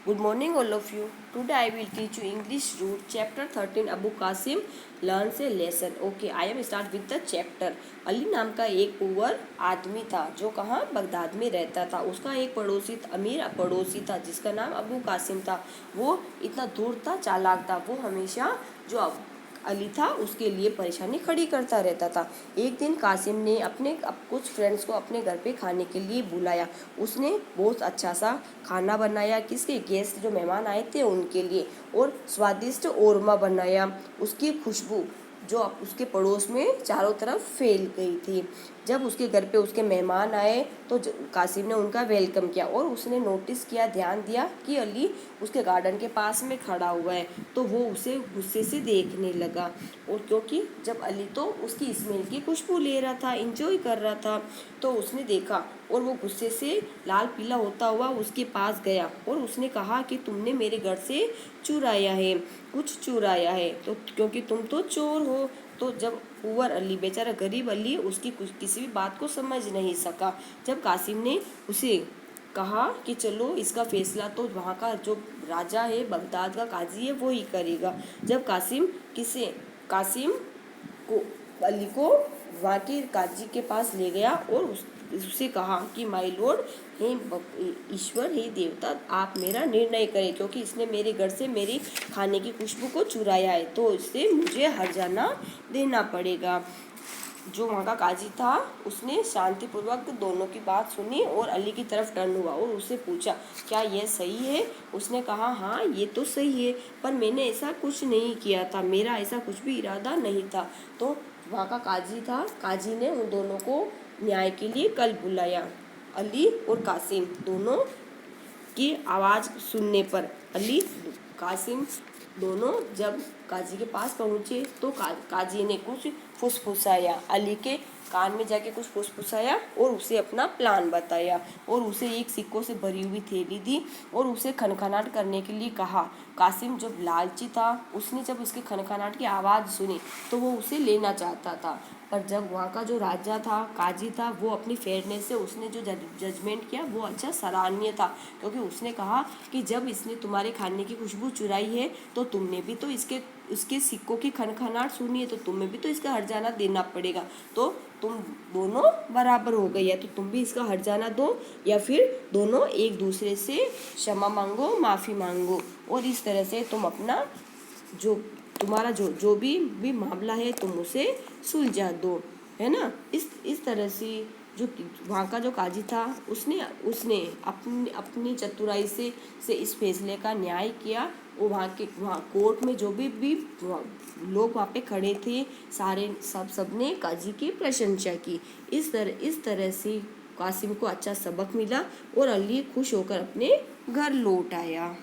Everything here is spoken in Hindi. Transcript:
Good morning, all of you. Today I will teach you English root chapter 13. Abu Qasim learns a lesson. Okay, I am start with the chapter. Ali नाम का एक पुअर आदमी था जो कहाँ बगदाद में रहता था। उसका एक पड़ोसी अमीर पड़ोसी था जिसका नाम अबू कासिम था। वो इतना दूर था, चालाक था। वो हमेशा जो अली था उसके लिए परेशानी खड़ी करता रहता था। एक दिन कासिम ने अपने कुछ फ्रेंड्स को अपने घर पे खाने के लिए बुलाया। उसने बहुत अच्छा सा खाना बनाया, किसके गेस्ट जो मेहमान आए थे उनके लिए, और स्वादिष्ट औरमा बनाया। उसकी खुशबू जो उसके पड़ोस में चारों तरफ फैल गई थी। जब उसके घर पे उसके मेहमान आए तो कासिम ने उनका वेलकम किया और उसने नोटिस किया, ध्यान दिया कि अली उसके गार्डन के पास में खड़ा हुआ है। तो वो उसे गुस्से से देखने लगा, और क्योंकि जब अली तो उसकी स्मेल की खुशबू ले रहा था, इंजॉय कर रहा था, तो उसने देखा और वो गुस्से से लाल पीला होता हुआ उसके पास गया और उसने कहा कि तुमने मेरे घर से चुराया है, कुछ चुराया है, तो क्योंकि तुम तो चोर हो। तो जब पुअर अली, बेचारा गरीब अली, उसकी किसी भी बात को समझ नहीं सका। जब कासिम ने उसे कहा कि चलो इसका फैसला तो वहाँ का जो राजा है, बगदाद का काजी है, वो ही करेगा। जब कासिम को अली को वहाँ के काजी के पास ले गया और उससे कहा कि माय लॉर्ड, हे ईश्वर, हे देवता, आप मेरा निर्णय करें, क्योंकि इसने मेरे घर से मेरी खाने की खुशबू को चुराया है, तो इससे मुझे हर्जाना देना पड़ेगा। जो वहाँ का काजी था उसने शांतिपूर्वक दोनों की बात सुनी और अली की तरफ टर्न हुआ और उससे पूछा, क्या यह सही है? उसने कहा, हाँ ये तो सही है, पर मैंने ऐसा कुछ नहीं किया था, मेरा ऐसा कुछ भी इरादा नहीं था। तो वहाँ का काजी ने उन दोनों को न्याय के लिए कल बुलाया। अली और कासिम दोनों की आवाज़ सुनने पर अली कासिम दोनों जब काजी के पास पहुँचे तो काजी ने कुछ फुसफुसाया, अली के कान में जाके कुछ फुसफुसाया और उसे अपना प्लान बताया और उसे एक सिक्कों से भरी हुई थैली दी और उसे खनखनाट करने के लिए कहा। कासिम जब लालची था, उसने जब उसके खनखनाट की आवाज़ सुनी तो वो उसे लेना चाहता था, पर जब वहाँ का जो राजा था, काजी था, वो अपनी फेयरनेस से उसने जो जजमेंट किया वो अच्छा सराहनीय था, क्योंकि उसने कहा कि जब इसने तुम्हारे खाने की खुशबू चुराई है तो तुमने भी तो इसके सिक्कों की खनखनाट सुनी है, तो तुम्हें भी तो इसका हर्जाना देना पड़ेगा। तो तुम दोनों बराबर हो गई है, तो तुम भी इसका हर्जाना दो, या फिर दोनों एक दूसरे से क्षमा मांगो, माफ़ी मांगो, और इस तरह से तुम अपना जो तुम्हारा जो भी मामला है तुम उसे सुलझा दो, है ना। इस तरह से जो वहाँ का जो काजी था उसने अपनी चतुराई से इस फैसले का न्याय किया। और वहाँ कोर्ट में जो भी लोग वहाँ पे खड़े थे, सबने काजी की प्रशंसा की। इस तरह से कासिम को अच्छा सबक मिला और अली खुश होकर अपने घर लौट आया।